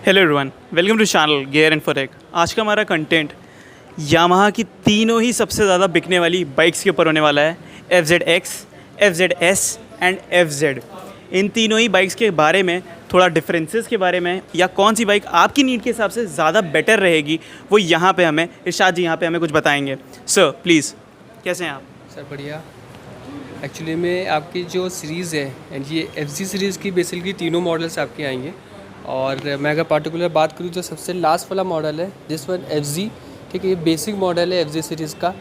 Hello everyone, welcome to channel gear and for एक। आज का हमारा कंटेंट यामाहा की तीनों ही सबसे ज़्यादा बिकने वाली बाइक्स के ऊपर होने वाला है। FZX, FZS and FZ। इन तीनों ही बाइक्स के बारे में, थोड़ा डिफरेंसेस के बारे में, या कौन सी बाइक आपकी नीड के हिसाब से ज़्यादा बेटर रहेगी, वो यहाँ पे हमें इरशाद जी यहाँ पे हमें कुछ बताएंगे। सर प्लीज़, कैसे हैं आप? सर बढ़िया। एक्चुअली में आपकी जो सीरीज़ है एंड ये FZ सीरीज़ की बेसिकली तीनों मॉडल्स आपके आएंगे। और मैं अगर पार्टिकुलर बात करूँ तो सबसे लास्ट वाला मॉडल है दिस वन FZ, ठीक है। ये बेसिक मॉडल है FZ सीरीज़ का।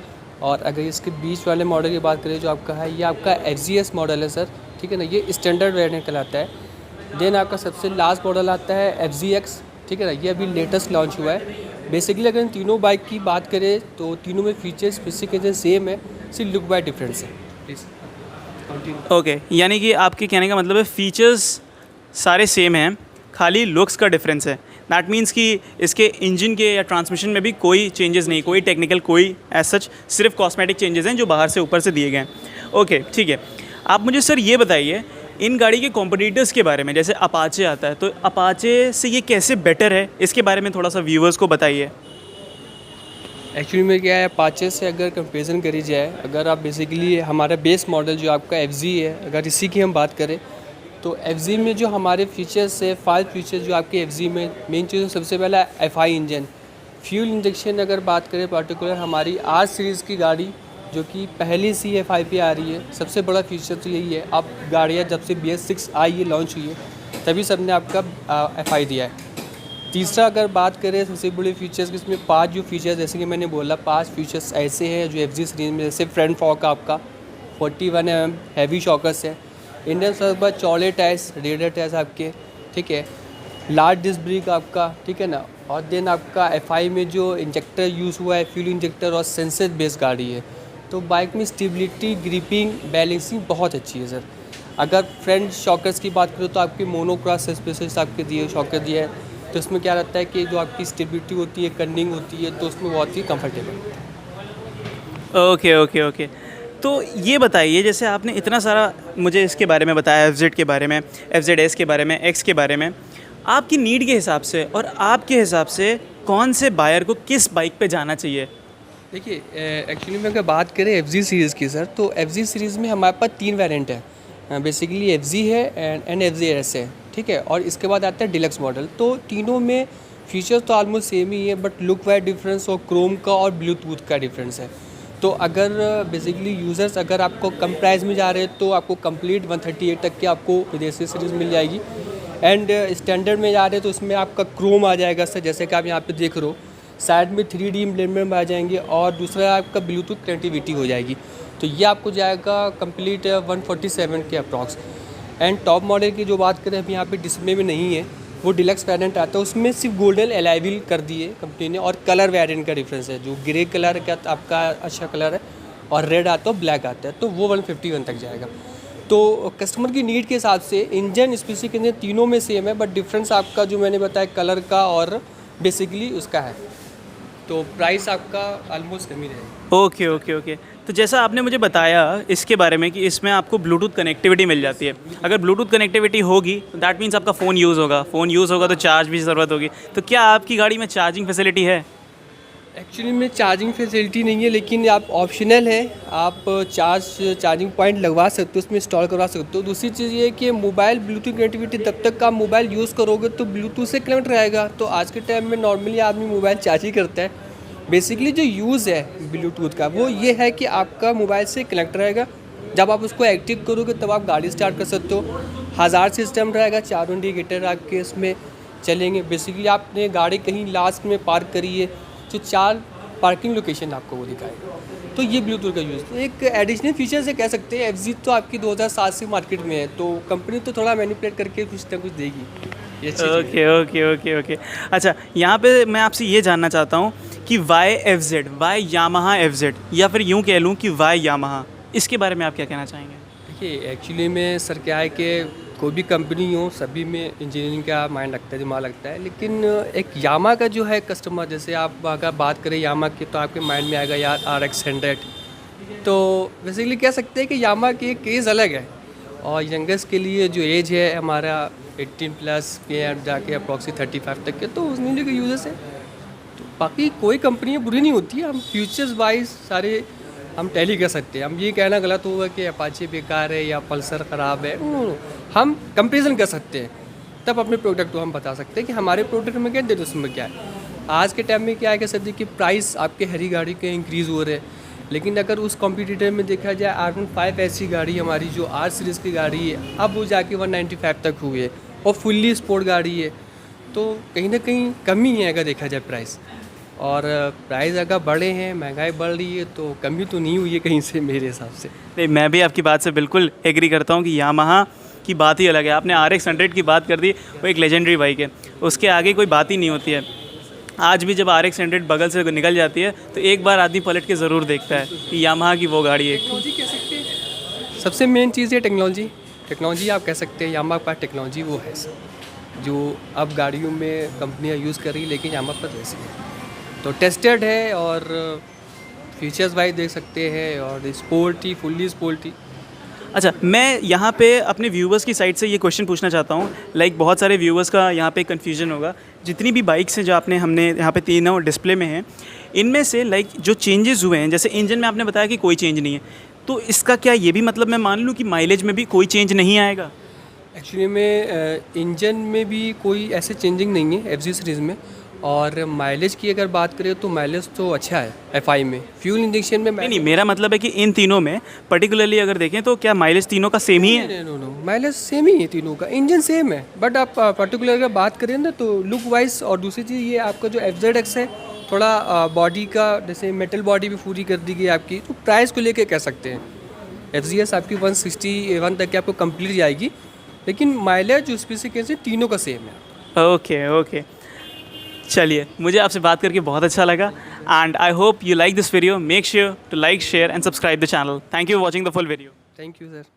और अगर इसके बीच वाले मॉडल की बात करें जो आपका है, ये आपका FZS मॉडल है सर, ठीक है ना। ये स्टैंडर्ड वेरिएंट कहलाता है। देन आपका सबसे लास्ट मॉडल आता है FZX, ठीक है ना। ये अभी लेटेस्ट लॉन्च हुआ है। बेसिकली अगर इन तीनों बाइक की बात करें तो तीनों में फीचर्स स्पेसिफिकेशन सेम है, सिर्फ लुक बाय डिफरेंस है। प्लीज़ ओके, यानी कि आपके कहने का मतलब है फीचर्स सारे सेम हैं, खाली लुक्स का डिफरेंस है। दैट मीन्स कि इसके इंजन के या ट्रांसमिशन में भी कोई चेंजेस नहीं, कोई टेक्निकल, कोई एज सच, सिर्फ कॉस्मेटिक चेंजेस हैं जो बाहर से ऊपर से दिए गए हैं। ओके, ठीक है। आप मुझे सर ये बताइए इन गाड़ी के कॉम्पिटिटर्स के बारे में। जैसे अपाचे आता है, तो अपाचे से ये कैसे बेटर है, इसके बारे में थोड़ा सा व्यूवर्स को बताइए। एक्चुअली में क्या है, अपाचे से अगर कंपेरिजन करी जाए, अगर आप बेसिकली हमारा बेस मॉडल जो आपका FZ है, अगर इसी की हम बात करें तो FZ में जो हमारे फीचर्स है, 5 फीचर्स जो आपके FZ में मेन चीज़ सबसे पहला FI इंजन, फ्यूल इंजेक्शन। अगर बात करें पार्टिकुलर हमारी R सीरीज़ की गाड़ी जो कि पहली सी FI पे आ रही है, सबसे बड़ा फीचर तो यही है। आप गाड़ियाँ जब से BS6 आई है, लॉन्च हुई है, तभी सबने आपका FI दिया है। तीसरा अगर बात करें सबसे बड़े फीचर्स की, इसमें 5 जो फीचर्स, जैसे कि मैंने बोला 5 फीचर्स ऐसे हैं जो FZ सीरीज में, जैसे फ्रंट फॉक आपका 41 mm हैवी शॉकर्स है, इंडियन सब बाद चौड़े टायर्स, रेडर टायर्स आपके, ठीक है। लार्ज डिस्क ब्रेक आपका, ठीक है ना। और देन आपका FI में जो इंजेक्टर यूज़ हुआ है, फ्यूल इंजेक्टर और सेंसर बेस्ड गाड़ी है, तो बाइक में स्टेबिलिटी, ग्रिपिंग, बैलेंसिंग बहुत अच्छी है सर। अगर फ्रंट शॉकर्स की बात करो तो आपके मोनोक्रॉस स्पेशलिस्ट आपके दिए शॉकर दिया है, तो इसमें क्या रहता है कि जो आपकी स्टेबिलिटी होती है, कर्निंग होती है, तो उसमें बहुत ही कंफर्टेबल है। Okay okay okay. तो ये बताइए, जैसे आपने इतना सारा मुझे इसके बारे में बताया, FZ के बारे में, FZS के बारे में, X के बारे में, आपकी नीड के हिसाब से और आपके हिसाब से कौन से बायर को किस बाइक पे जाना चाहिए? देखिए, एक्चुअली में अगर बात करें FZ सीरीज़ की सर, तो FZ सीरीज़ में हमारे पास 3 वेरिएंट है। बेसिकली FZ है एंड FZS है, ठीक है। और इसके बाद आता है डिलक्स मॉडल। तो तीनों में फीचर्स तो ऑलमोस्ट सेम ही है, बट लुक वाइज डिफरेंस और क्रोम का और ब्लूटूथ का डिफरेंस है। तो अगर बेसिकली यूज़र्स अगर आपको कम प्राइस में जा रहे हैं तो आपको कंप्लीट 138 तक की आपको विदेशी सीरीज़ मिल जाएगी। एंड स्टैंडर्ड में जा रहे हैं तो उसमें आपका क्रोम आ जाएगा सर, जैसे कि आप यहाँ पे देख रहे हो, साइड में 3D एम्बलेमेंट आ जाएंगे, और दूसरा आपका ब्लूटूथ कनेक्टिविटी हो जाएगी। तो ये आपको जाएगा कंप्लीट 147 के अप्रॉक्स। एंड टॉप मॉडल की जो बात करें, अभी यहाँ पे डिस्प्ले में नहीं है, वो डिलक्स वेरिएंट आता है, उसमें सिर्फ गोल्डन एलॉय व्हील कर दिए कंपनी ने, और कलर वेरिएंट का डिफरेंस है, जो ग्रे कलर का आपका अच्छा कलर है और रेड आता है, ब्लैक आता है, तो वो 151 तक जाएगा। तो कस्टमर की नीड के हिसाब से इंजन स्पेसिफिकेशन तीनों में सेम है, बट डिफरेंस आपका जो मैंने बताया कलर का और बेसिकली उसका है, तो प्राइस आपका ऑलमोस्ट कम ही रहेगा। Okay okay okay. तो जैसा आपने मुझे बताया इसके बारे में कि इसमें आपको ब्लूटूथ कनेक्टिविटी मिल जाती है। अगर ब्लूटूथ कनेक्टिविटी होगी तो दैट मीन्स आपका फ़ोन यूज़ होगा, फ़ोन यूज़ होगा तो चार्ज भी ज़रूरत होगी। तो क्या आपकी गाड़ी में चार्जिंग फैसिलिटी है? एक्चुअली में चार्जिंग फैसिलिटी नहीं है, लेकिन आप ऑप्शनल है, आप चार्जिंग पॉइंट लगवा सकते हो, उसमें इंस्टॉल करवा सकते हो। दूसरी चीज़ ये है कि मोबाइल ब्लूटूथ कनेक्टिविटी तब तक आप मोबाइल यूज़ करोगे तो ब्लूटूथ से कनेक्ट रहेगा। तो आज के टाइम में नॉर्मली आदमी मोबाइल चार्ज ही करता है। बेसिकली जो यूज़ है ब्लूटूथ का वो ये है कि आपका मोबाइल से कनेक्ट रहेगा, जब आप उसको एक्टिव करोगे तब आप गाड़ी स्टार्ट कर सकते हो। हज़ार सिस्टम रहेगा, 4 इंडिकेटर आपके इसमें चलेंगे। बेसिकली आपने गाड़ी कहीं लास्ट में पार्क करी है तो 4 पार्किंग लोकेशन आपको वो दिखाएगा। तो ये ब्लूटूथ का यूज़, तो एक एडिशनल फीचर से कह सकते हैं। FZ तो आपकी 2007 से मार्केट में है, तो कंपनी तो थोड़ा मैनिपुलेट करके कुछ ना कुछ देगी। Okay okay okay okay. अच्छा, यहाँ पे मैं आपसे ये जानना चाहता हूँ कि why FZ, why Yamaha FZ, या फिर यूँ कह लूँ कि वाई यामाहा, इसके बारे में आप क्या कहना चाहेंगे? देखिए, एक्चुअली में सर क्या है कि कोई भी कंपनी हो, सभी में इंजीनियरिंग का माइंड लगता है, दिमाग लगता है, लेकिन एक यामा का जो है कस्टमर, जैसे आप अगर बात करें यामा की तो आपके माइंड में आएगा यार RX 100। तो बेसिकली कह सकते हैं कि यामा की एक एज अलग है, और यंगर्स के लिए जो एज है हमारा 18 प्लस के अब जाके अप्रॉक्सी 35 तक के, तो उसने के यूजर्स है। तो बाकी कोई कंपनियाँ बुरी नहीं होती है, हम फ्यूचर्स वाइज सारे हम टैली कर सकते हैं। हम ये कहना गलत होगा कि अपाचे बेकार है या पल्सर ख़राब है, हम कंपेरिजन कर सकते हैं, तब अपने प्रोडक्ट को हम बता सकते हैं कि हमारे प्रोडक्ट में क्या है, उसमें क्या है। आज के टाइम में क्या है कि सर देखिए प्राइस आपके हरी गाड़ी के इंक्रीज़ हो रहे हैं, लेकिन अगर उस कॉम्पिटिटर में देखा जाए R15 ऐसी गाड़ी हमारी जो R सीरीज़ की गाड़ी है, अब वो जाके 195 तक हुई है और फुल्ली स्पोर्ट गाड़ी है, तो कहीं ना कहीं कमी है अगर देखा जाए प्राइस। और प्राइस अगर बढ़े हैं, महंगाई बढ़ रही है, तो कमी तो नहीं हुई है कहीं से मेरे हिसाब से। नहीं, मैं भी आपकी बात से बिल्कुल एग्री करता हूँ कि यामाहा की बात ही अलग है। आपने RX 100 की बात कर दी, वो एक लेजेंडरी बाइक है, उसके आगे कोई बात ही नहीं होती है। आज भी जब RX 100 बगल से निकल जाती है तो एक बार आदमी पलट के ज़रूर देखता है कि यामाहा की वो गाड़ी है। टेक्नोलॉजी कह सकते हैं, सबसे मेन चीज़ है टेक्नोलॉजी आप कह सकते हैं। यामाहा के पास टेक्नोलॉजी वो है जो अब गाड़ियों में कंपनियां यूज़ कर रही है, लेकिन यामाहा पर वैसी है, तो टेस्टेड है और फीचर्स वाइज देख सकते हैं, और स्पोर्टी, फुल्ली स्पोर्टी। अच्छा, मैं यहाँ पे अपने व्यूवर्स की साइड से ये क्वेश्चन पूछना चाहता हूँ, लाइक बहुत सारे व्यूवर्स का यहाँ पे कन्फ्यूजन होगा। जितनी भी बाइक्स हैं जो हमने यहाँ पे तीनों डिस्प्ले में हैं, इनमें से लाइक जो चेंजेस हुए हैं, जैसे इंजन में आपने बताया कि कोई चेंज नहीं है, तो इसका क्या ये भी मतलब मैं मान लूँ कि माइलेज में भी कोई चेंज नहीं आएगा? एक्चुअली में इंजन में भी कोई ऐसे चेंजिंग नहीं है FZ सीरीज़ में। और माइलेज की अगर बात करें तो माइलेज तो अच्छा है FI में। फ्यूल इंजेक्शन में नहीं, मेरा मतलब है कि इन तीनों में पर्टिकुलरली अगर देखें तो क्या माइलेज तीनों का सेम ही है? नो, माइलेज सेम ही है तीनों का, इंजन सेम है, बट आप पर्टिकुलर अगर बात करें ना तो लुक वाइज, और दूसरी चीज़ ये आपका जो FZX है थोड़ा बॉडी का जैसे मेटल बॉडी भी पूरी कर दी गई आपकी, तो प्राइस को लेके कह सकते हैं FZS आपकी 161 तक की आपको कंप्लीट जाएगी, लेकिन माइलेज जो स्पेसिफिकेशन तीनों का सेम है। ओके, चलिए, मुझे आपसे बात करके बहुत अच्छा लगा, and I hope you like this video. Make sure to like, share and subscribe the channel. Thank you for watching the full video. Thank you sir.